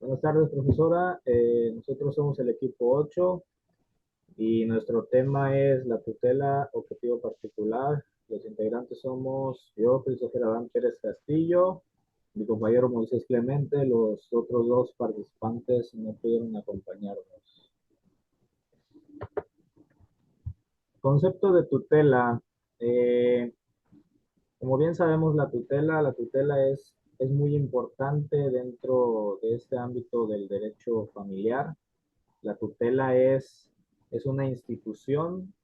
Buenas tardes, profesora. Nosotros somos el equipo 8 y nuestro tema es la tutela objetivo particular. Los integrantes somos yo, Christopher Adán Pérez Castillo, mi compañero Moisés Clemente. Los otros dos participantes no pudieron acompañarnos. Concepto de tutela. Eh, Como bien sabemos, la tutela es muy importante dentro de este ámbito del derecho familiar. La tutela es una institución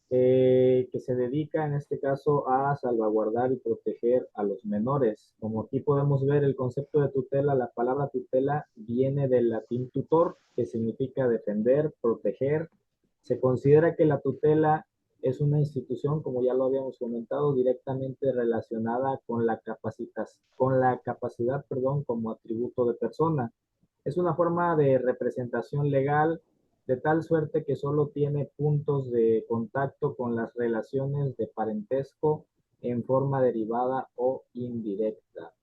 que se dedica en este caso a salvaguardar y proteger a los menores. Como aquí podemos ver el concepto de tutela, la palabra tutela viene del latín tutor, que significa defender, proteger. Se considera que la tutela es una institución, como ya lo habíamos comentado, directamente relacionada con la capacidad, perdón, como atributo de persona. Es una forma de representación legal de tal suerte que solo tiene puntos de contacto con las relaciones de parentesco en forma derivada o indirecta.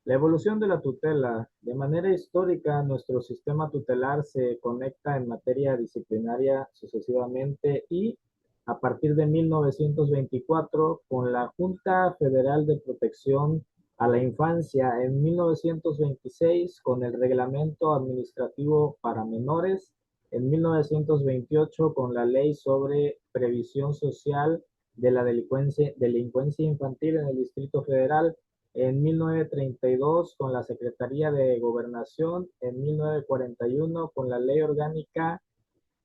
La evolución de la tutela. De manera histórica, nuestro sistema tutelar se conecta en materia disciplinaria sucesivamente y a partir de 1924, con la Junta Federal de Protección a la Infancia, en 1926, con el Reglamento Administrativo para Menores, en 1928, con la Ley sobre Previsión Social de la Delincuencia Infantil en el Distrito Federal, en 1932 con la Secretaría de Gobernación, en 1941 con la Ley Orgánica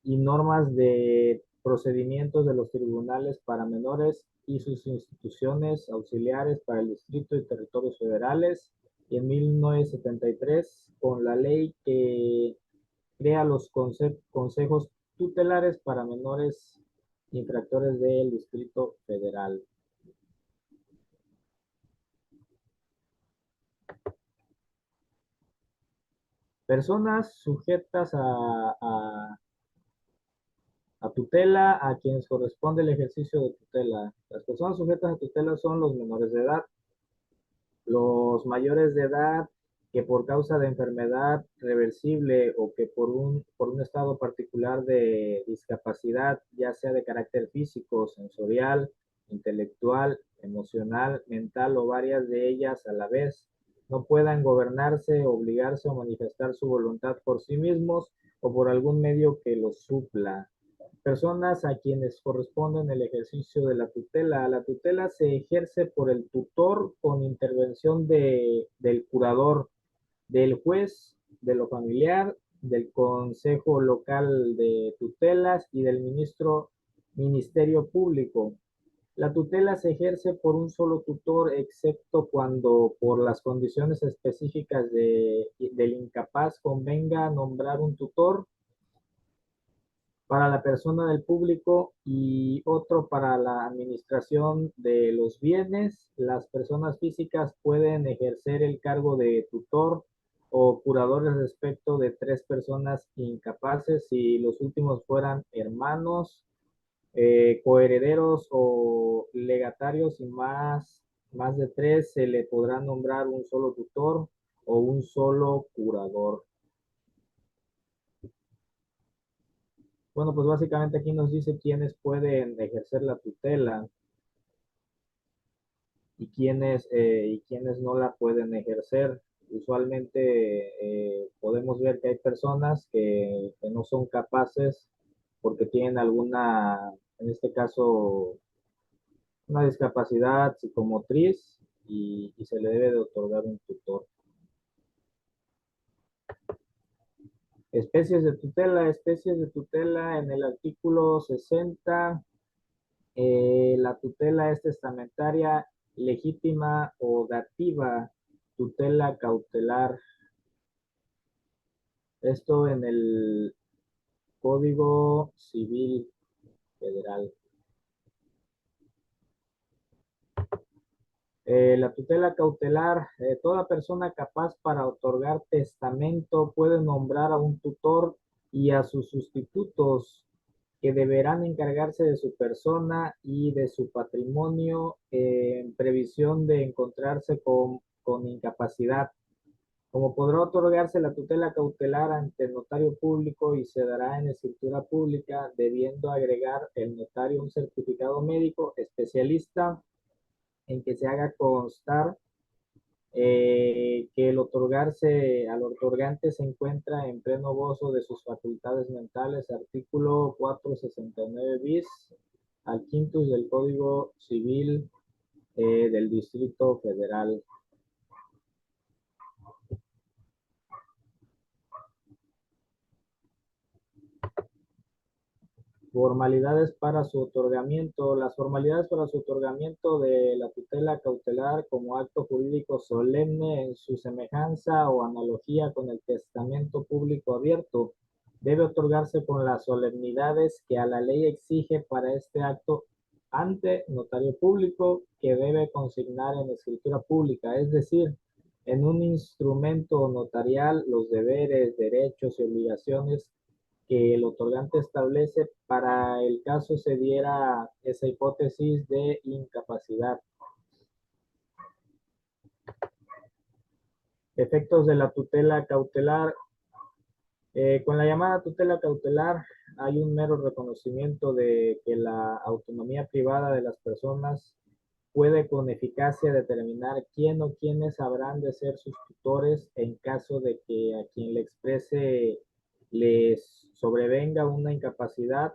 y normas de procedimientos de los tribunales para menores y sus instituciones auxiliares para el Distrito y Territorios Federales, y en 1973 con la ley que crea los consejos tutelares para menores infractores del Distrito Federal. Personas sujetas a tutela, a quienes corresponde el ejercicio de tutela. Las personas sujetas a tutela son los menores de edad, los mayores de edad que por causa de enfermedad reversible o que por un estado particular de discapacidad, ya sea de carácter físico, sensorial, intelectual, emocional, mental o varias de ellas a la vez, no puedan gobernarse, obligarse o manifestar su voluntad por sí mismos o por algún medio que los supla. Personas a quienes corresponden el ejercicio de la tutela. La tutela se ejerce por el tutor con intervención del curador, del juez, de lo familiar, del consejo local de tutelas y del ministerio público. La tutela se ejerce por un solo tutor, excepto cuando por las condiciones específicas del incapaz convenga nombrar un tutor para la persona del público y otro para la administración de los bienes. Las personas físicas pueden ejercer el cargo de tutor o curadores respecto de 3 personas incapaces si los últimos fueran hermanos, coherederos o legatarios, y más de 3 se le podrá nombrar un solo tutor o un solo curador. Bueno, pues básicamente aquí nos dice quiénes pueden ejercer la tutela y quiénes no la pueden ejercer. Usualmente podemos ver que hay personas que no son capaces porque tienen alguna, en este caso, una discapacidad psicomotriz y se le debe de otorgar un tutor. Especies de tutela en el artículo 60. La tutela es testamentaria, legítima o dativa, tutela cautelar. Esto en el Código Civil Federal. La tutela cautelar, toda persona capaz para otorgar testamento puede nombrar a un tutor y a sus sustitutos que deberán encargarse de su persona y de su patrimonio en previsión de encontrarse con incapacidad. Como podrá otorgarse la tutela cautelar ante el notario público y se dará en escritura pública, debiendo agregar el notario un certificado médico especialista en que se haga constar que al otorgante se encuentra en pleno gozo de sus facultades mentales, artículo 469 bis al quintus del Código Civil del Distrito Federal. Formalidades para su otorgamiento. Las formalidades para su otorgamiento de la tutela cautelar como acto jurídico solemne en su semejanza o analogía con el testamento público abierto debe otorgarse con las solemnidades que a la ley exige para este acto ante notario público que debe consignar en escritura pública, es decir, en un instrumento notarial los deberes, derechos y obligaciones que el otorgante establece para el caso se diera esa hipótesis de incapacidad. Efectos de la tutela cautelar. Con la llamada tutela cautelar hay un mero reconocimiento de que la autonomía privada de las personas puede con eficacia determinar quién o quiénes habrán de ser sus tutores en caso de que a quien le exprese les sobrevenga una incapacidad,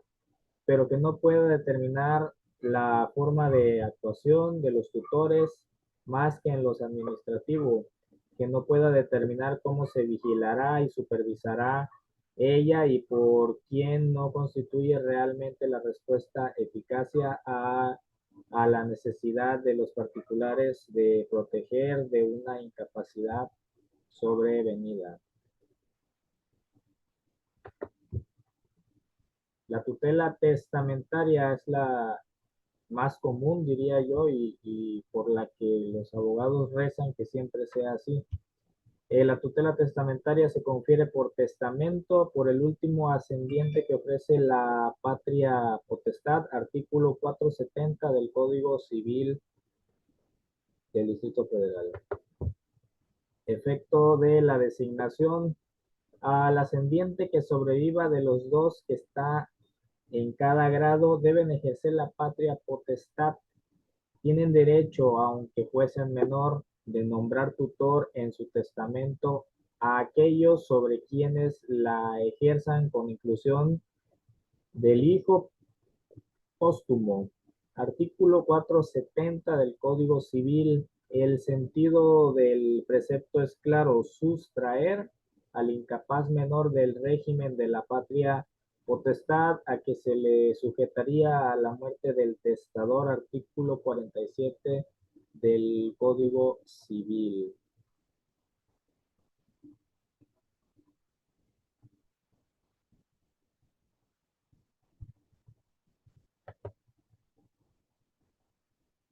pero que no pueda determinar la forma de actuación de los tutores más que en los administrativos, que no pueda determinar cómo se vigilará y supervisará ella y por quién no constituye realmente la respuesta eficacia a la necesidad de los particulares de proteger de una incapacidad sobrevenida. La tutela testamentaria es la más común, diría yo, y por la que los abogados rezan que siempre sea así. La tutela testamentaria se confiere por testamento por el último ascendiente que ofrece la patria potestad, artículo 470 del Código Civil del Distrito Federal. Efecto de la designación. Al ascendiente que sobreviva de los dos que está en cada grado deben ejercer la patria potestad. Tienen derecho, aunque fuesen menor, de nombrar tutor en su testamento a aquellos sobre quienes la ejerzan con inclusión del hijo póstumo. Artículo 470 del Código Civil. El sentido del precepto es claro: sustraer al incapaz menor del régimen de la patria potestad a que se le sujetaría a la muerte del testador. Artículo 47 del Código Civil.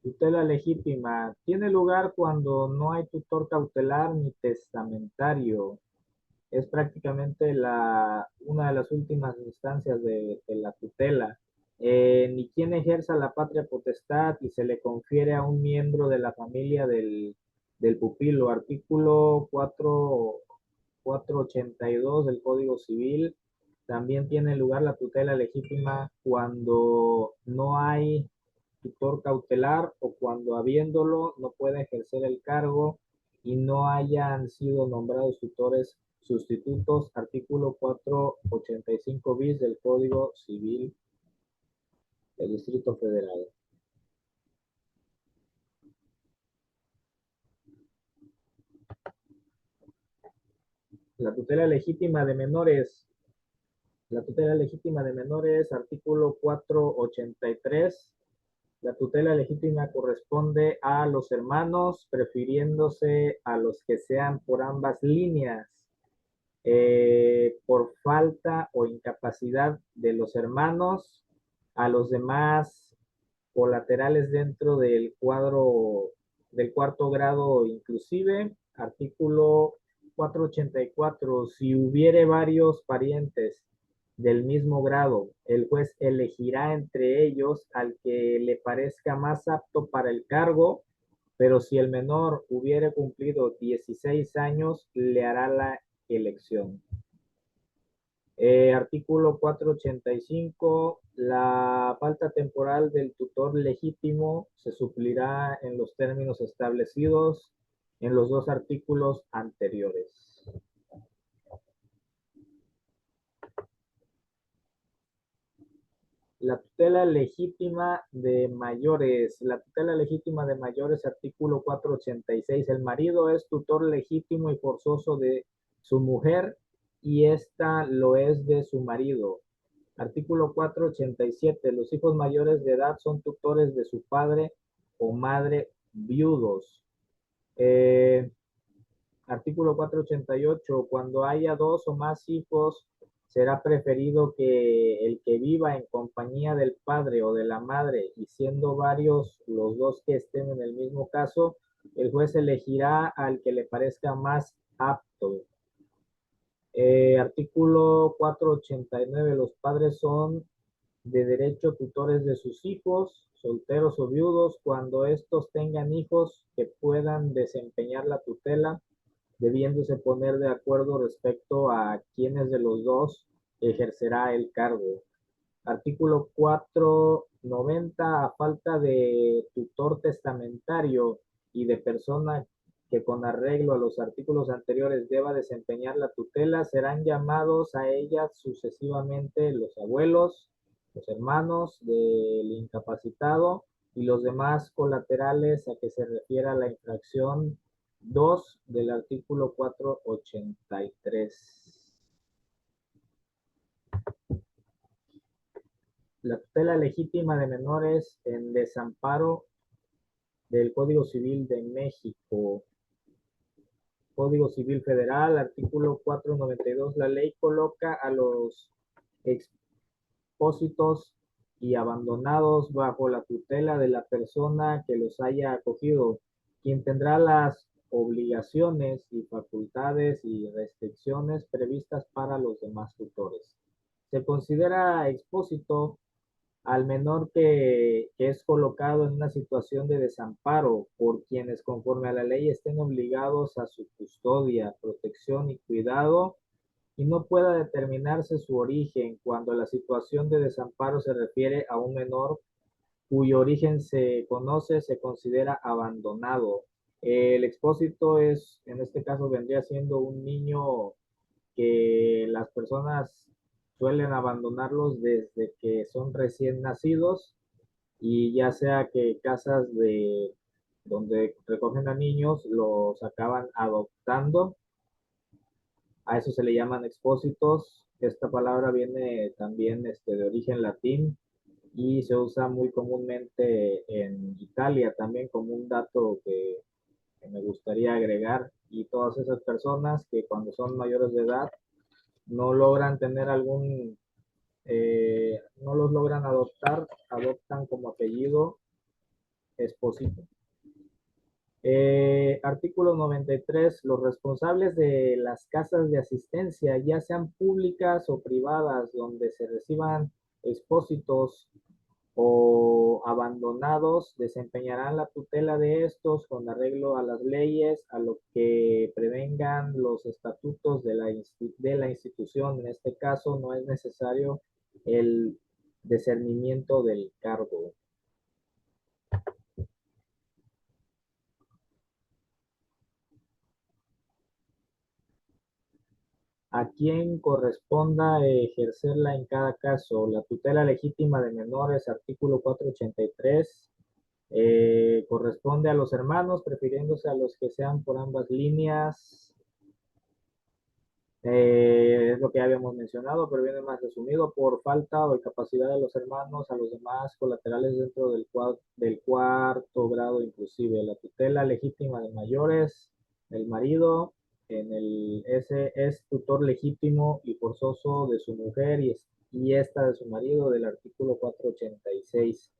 Tutela legítima. Tiene lugar cuando no hay tutor cautelar ni testamentario. Es prácticamente una de las últimas instancias de la tutela. Ni quien ejerza la patria potestad y se le confiere a un miembro de la familia del pupilo. Artículo 482 del Código Civil. También tiene lugar la tutela legítima cuando no hay tutor cautelar o cuando habiéndolo no puede ejercer el cargo y no hayan sido nombrados tutores sustitutos. Artículo 485 bis del Código Civil del Distrito Federal. La tutela legítima de menores. La tutela legítima de menores, artículo 483. La tutela legítima corresponde a los hermanos, prefiriéndose a los que sean por ambas líneas. Por falta o incapacidad de los hermanos, a los demás colaterales dentro del cuadro del cuarto grado inclusive. Artículo 484. Si hubiere varios parientes del mismo grado. El juez elegirá entre ellos al que le parezca más apto para el cargo, pero si el menor hubiere cumplido 16 años, le hará la elección. Artículo 485. La falta temporal del tutor legítimo se suplirá en los términos establecidos en los dos artículos anteriores. La tutela legítima de mayores. La tutela legítima de mayores, artículo 486. El marido es tutor legítimo y forzoso de su mujer y ésta lo es de su marido. Artículo 487. Los hijos mayores de edad son tutores de su padre o madre viudos. Artículo 488. Cuando haya dos o más hijos, será preferido que el que viva en compañía del padre o de la madre, y siendo varios los dos que estén en el mismo caso, el juez elegirá al que le parezca más apto. Artículo 489. Los padres son de derecho tutores de sus hijos, solteros o viudos, cuando estos tengan hijos que puedan desempeñar la tutela, debiéndose poner de acuerdo respecto a quiénes de los dos ejercerá el cargo. Artículo 490. A falta de tutor testamentario y de persona que con arreglo a los artículos anteriores deba desempeñar la tutela, serán llamados a ella sucesivamente los abuelos, los hermanos del incapacitado y los demás colaterales a que se refiera la infracción 2 del artículo 483. La tutela legítima de menores en desamparo del Código Civil de México. Código Civil Federal, artículo 492. La ley coloca a los expósitos y abandonados bajo la tutela de la persona que los haya acogido, quien tendrá las obligaciones y facultades y restricciones previstas para los demás tutores. Se considera expósito al menor que es colocado en una situación de desamparo por quienes conforme a la ley estén obligados a su custodia, protección y cuidado, y no pueda determinarse su origen cuando la situación de desamparo se refiere a un menor cuyo origen se conoce, se considera abandonado. El expósito es, en este caso, vendría siendo un niño que las personas suelen abandonarlos desde que son recién nacidos, y ya sea que casas de donde recogen a niños los acaban adoptando. A eso se le llaman expósitos. Esta palabra viene también de origen latín y se usa muy comúnmente en Italia, también como un dato que me gustaría agregar. Y todas esas personas que cuando son mayores de edad no logran tener no los logran adoptar, adoptan como apellido Esposito. Artículo 93. Los responsables de las casas de asistencia, ya sean públicas o privadas, donde se reciban expósitos o abandonados, desempeñarán la tutela de estos con arreglo a las leyes, a lo que prevengan los estatutos de la institución. En este caso no es necesario el discernimiento del cargo. A quien corresponda ejercerla en cada caso. La tutela legítima de menores, artículo 483, corresponde a los hermanos, prefiriéndose a los que sean por ambas líneas. Es lo que ya habíamos mencionado, pero viene más resumido: por falta o incapacidad de los hermanos, a los demás colaterales dentro del cuarto grado inclusive. La tutela legítima de mayores, el marido, ese es tutor legítimo y forzoso de su mujer y esta de su marido, del artículo 486.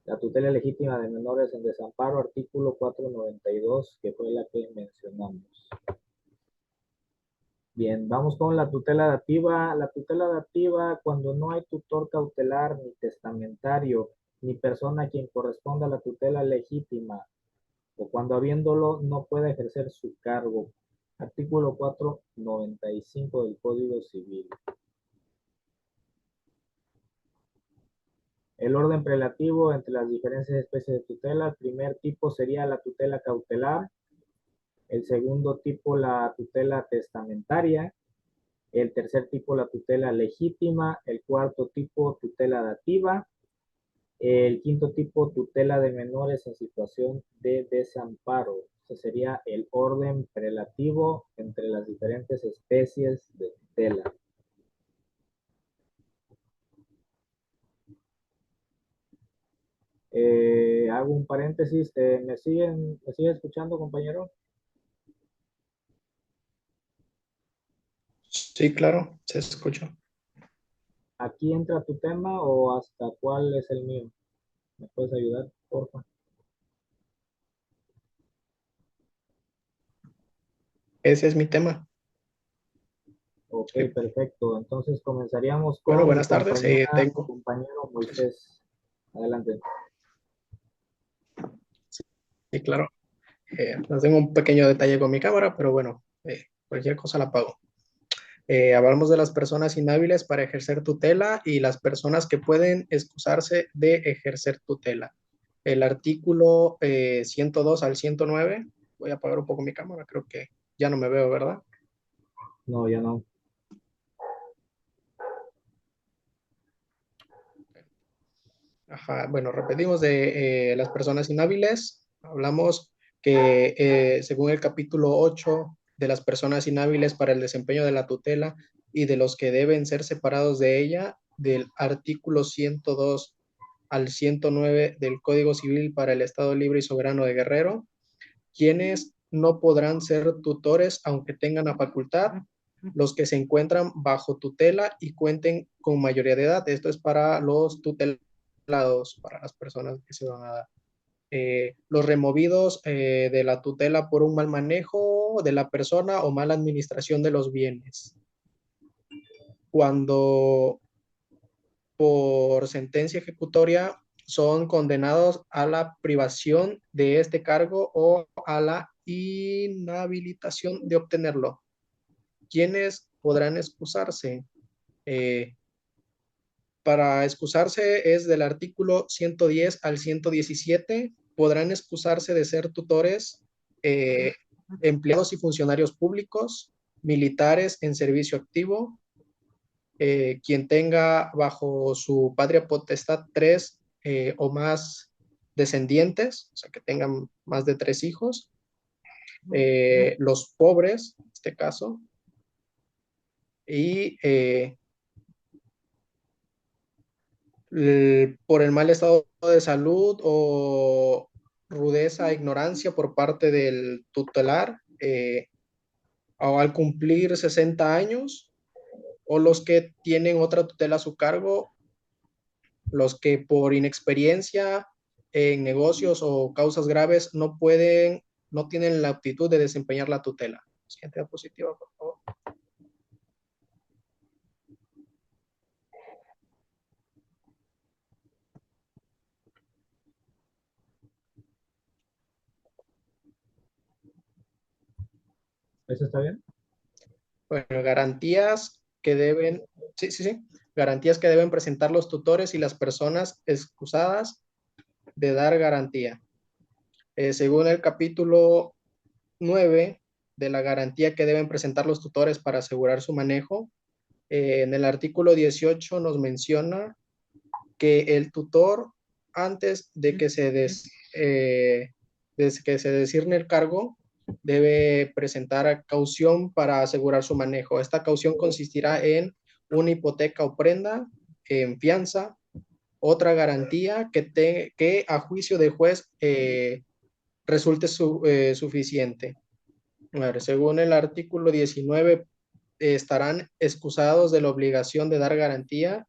La tutela legítima de menores en desamparo, artículo 492, que fue la que mencionamos. Bien, vamos con la tutela dativa. La tutela dativa, cuando no hay tutor cautelar, ni testamentario, ni persona a quien corresponda la tutela legítima, o cuando habiéndolo no puede ejercer su cargo. Artículo 495 del Código Civil. El orden prelativo entre las diferentes especies de tutela. El primer tipo sería la tutela cautelar. El segundo tipo, la tutela testamentaria. El tercer tipo, la tutela legítima. El cuarto tipo, tutela dativa. El quinto tipo, tutela de menores en situación de desamparo. Ese sería el orden prelativo entre las diferentes especies de tutela. Hago un paréntesis. ¿Me siguen escuchando, compañero? Sí, claro, se escucha. ¿Aquí entra tu tema o hasta cuál es el mío? ¿Me puedes ayudar, porfa? Ese es mi tema. Ok, Sí. perfecto. Entonces comenzaríamos Bueno, con mi buenas tardes. compañero Moisés. Adelante. Sí, claro. No tengo un pequeño detalle con mi cámara, pero bueno, cualquier cosa la apago. Hablamos de las personas inhábiles para ejercer tutela y las personas que pueden excusarse de ejercer tutela. El artículo 102 al 109. Voy a apagar un poco mi cámara, creo que ya no me veo, ¿verdad? No, ya no. Ajá, bueno, repetimos de las personas inhábiles. Hablamos que según el capítulo 8 de las personas inhábiles para el desempeño de la tutela y de los que deben ser separados de ella, del artículo 102 al 109 del Código Civil para el Estado Libre y Soberano de Guerrero, quienes no podrán ser tutores aunque tengan la facultad, los que se encuentran bajo tutela y cuenten con mayoría de edad. Esto es para los tutelados, para las personas que se van a dar. Los removidos de la tutela por un mal manejo de la persona o mala administración de los bienes. Cuando por sentencia ejecutoria son condenados a la privación de este cargo o a la inhabilitación de obtenerlo. ¿Quiénes podrán excusarse? Eh, para excusarse es del artículo 110 al 117. Podrán excusarse de ser tutores empleados y funcionarios públicos, militares en servicio activo, quien tenga bajo su patria potestad tres o más descendientes, o sea, que tengan más de tres hijos, los pobres, en este caso, y por el mal estado de salud o rudeza, ignorancia por parte del tutelar, o al cumplir 60 años, o los que tienen otra tutela a su cargo, los que por inexperiencia en negocios o causas graves no tienen la aptitud de desempeñar la tutela. Siguiente diapositiva, por favor. ¿Eso está bien? Bueno, garantías que deben, sí, sí, sí, garantías que deben presentar los tutores y las personas excusadas de dar garantía. Según el capítulo 9 de la garantía que deben presentar los tutores para asegurar su manejo, en el artículo 18 nos menciona que el tutor, antes de que se designe el cargo, debe presentar caución para asegurar su manejo. Esta caución consistirá en una hipoteca o prenda, en fianza, otra garantía que a juicio del juez resulte suficiente. A ver, según el artículo 19, estarán excusados de la obligación de dar garantía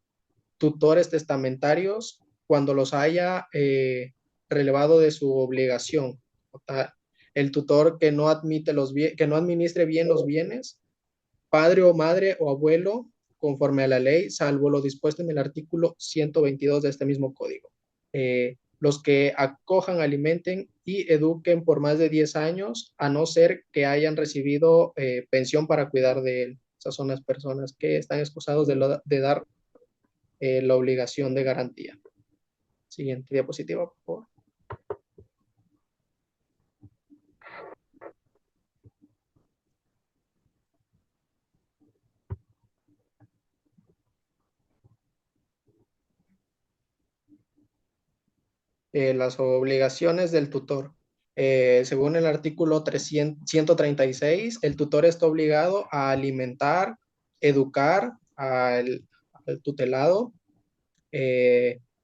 tutores testamentarios cuando los haya relevado de su obligación. O sea, el tutor que no administre bien los bienes padre o madre o abuelo conforme a la ley, salvo lo dispuesto en el artículo 122 de este mismo código. Los que acojan, alimenten y eduquen por más de 10 años, a no ser que hayan recibido pensión para cuidar de él. Esas son las personas que están excusados de dar la obligación de garantía. Siguiente diapositiva, por favor. Las obligaciones del tutor. Según el artículo 136, el tutor está obligado a alimentar, educar al tutelado,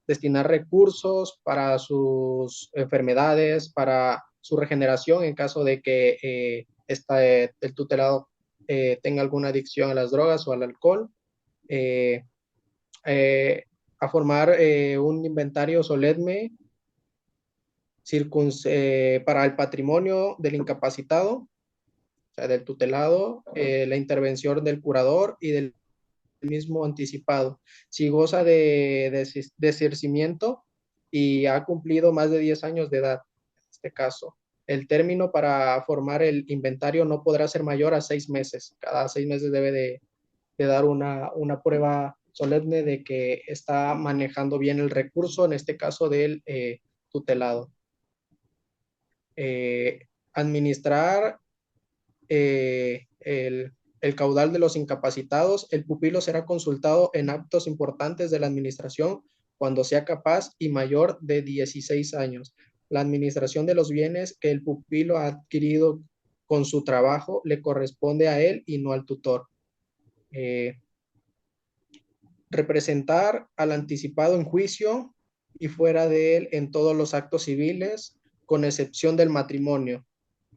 destinar recursos para sus enfermedades, para su regeneración en caso de que el tutelado tenga alguna adicción a las drogas o al alcohol, eh, eh, a formar un inventario solemne para el patrimonio del incapacitado, o sea, del tutelado, la intervención del curador y del mismo anticipado. Si goza de desercimiento y ha cumplido más de 10 años de edad, en este caso, el término para formar el inventario no podrá ser mayor a 6 meses. Cada 6 meses debe de dar una prueba solemne de que está manejando bien el recurso, en este caso del tutelado. Administrar el caudal de los incapacitados. El pupilo será consultado en actos importantes de la administración cuando sea capaz y mayor de 16 años. La administración de los bienes que el pupilo ha adquirido con su trabajo le corresponde a él y no al tutor. Representar al anticipado en juicio y fuera de él en todos los actos civiles, con excepción del matrimonio,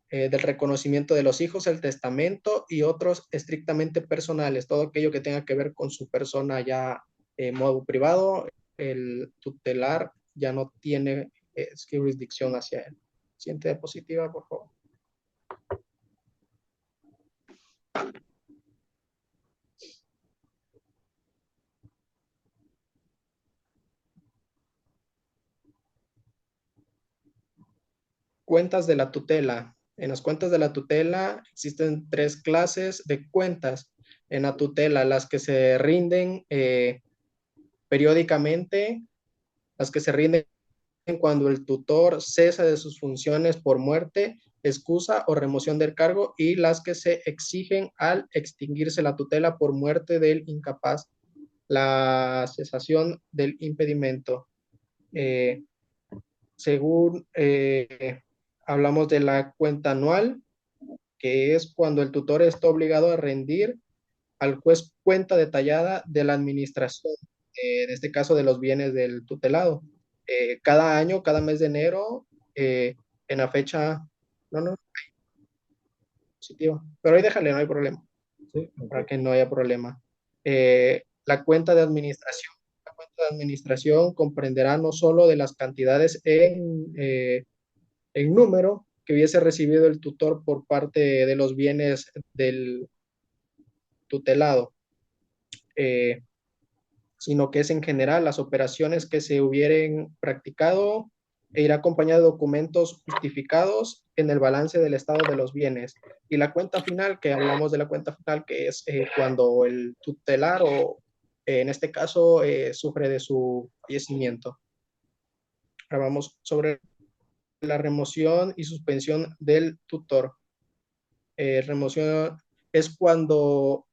del reconocimiento de los hijos, el testamento y otros estrictamente personales, todo aquello que tenga que ver con su persona ya en modo privado, el tutelar ya no tiene jurisdicción hacia él. Siguiente diapositiva, por favor. Cuentas de la tutela. En las cuentas de la tutela existen 3 clases de cuentas en la tutela: las que se rinden periódicamente, las que se rinden cuando el tutor cesa de sus funciones por muerte, excusa o remoción del cargo, y las que se exigen al extinguirse la tutela por muerte del incapaz, la cesación del impedimento. Según hablamos de la cuenta anual, que es cuando el tutor está obligado a rendir al juez cuenta detallada de la administración, en este caso de los bienes del tutelado. Cada año, cada mes de enero, en la fecha, no, positiva, pero ahí déjale, no hay problema, Sí, para ok. que no haya problema. La cuenta de administración. La cuenta de administración comprenderá no solo de las cantidades en número que hubiese recibido el tutor por parte de los bienes del tutelado, eh, sino que es en general las operaciones que se hubieran practicado, e irá acompañado de documentos justificados en el balance del estado de los bienes. Y la cuenta final, que hablamos de la cuenta final, que es cuando el tutelar o en este caso sufre de su fallecimiento. Ahora vamos sobre la remoción y suspensión del tutor. Remoción es cuando,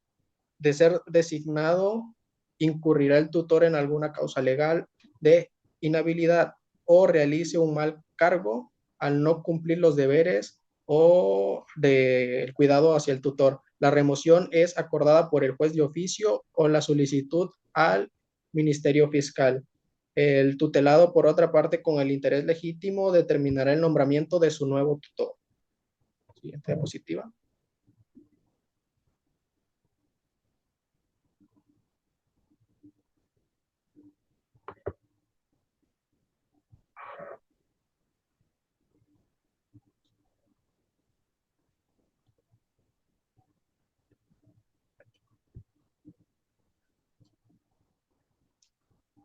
de ser designado, incurrirá el tutor en alguna causa legal de inhabilidad o realice un mal cargo al no cumplir los deberes o del cuidado hacia el tutor. La remoción es acordada por el juez de oficio o la solicitud al Ministerio Fiscal. El tutelado, por otra parte, con el interés legítimo, determinará el nombramiento de su nuevo tutor. Siguiente diapositiva.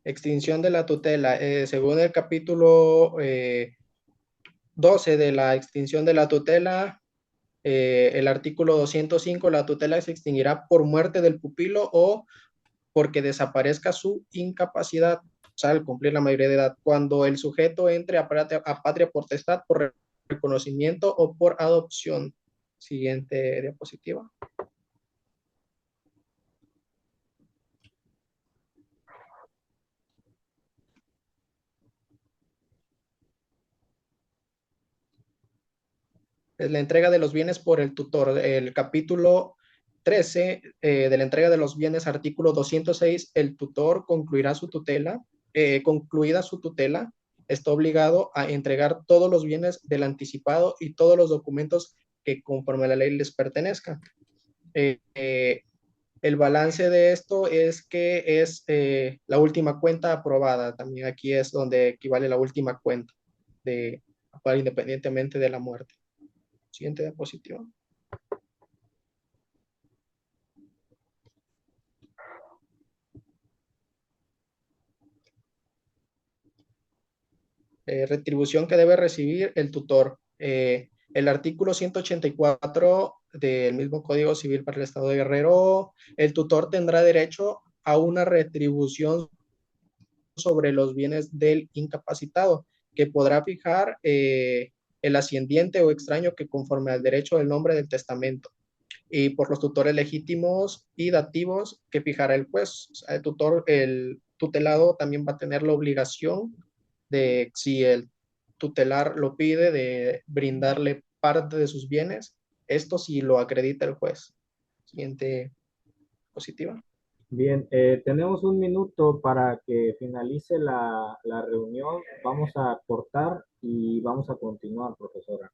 Extinción de la tutela. Según el capítulo 12 de la extinción de la tutela, el artículo 205, la tutela se extinguirá por muerte del pupilo o porque desaparezca su incapacidad, o sea, al cumplir la mayoría de edad, cuando el sujeto entre a patria potestad por reconocimiento o por adopción. Siguiente diapositiva. Es la entrega de los bienes por el tutor. El capítulo 13 de la entrega de los bienes, artículo 206, el tutor concluirá su tutela, concluida su tutela, está obligado a entregar todos los bienes del anticipado y todos los documentos que conforme a la ley les pertenezcan. Eh, eh, el balance de esto es que es la última cuenta aprobada. También aquí es donde equivale la última cuenta de independientemente de la muerte. Siguiente diapositiva. Retribución que debe recibir el tutor. El artículo 184 del mismo Código Civil para el Estado de Guerrero, el tutor tendrá derecho a una retribución sobre los bienes del incapacitado, que podrá fijar el ascendiente o extraño que conforme al derecho del nombre del testamento, y por los tutores legítimos y dativos que fijará el juez. O sea, el tutelado también va a tener la obligación de, si el tutelar lo pide, de brindarle parte de sus bienes, esto si lo acredita el juez. Siguiente positiva. Bien, tenemos un minuto para que finalice la reunión. Vamos a cortar y vamos a continuar, profesora.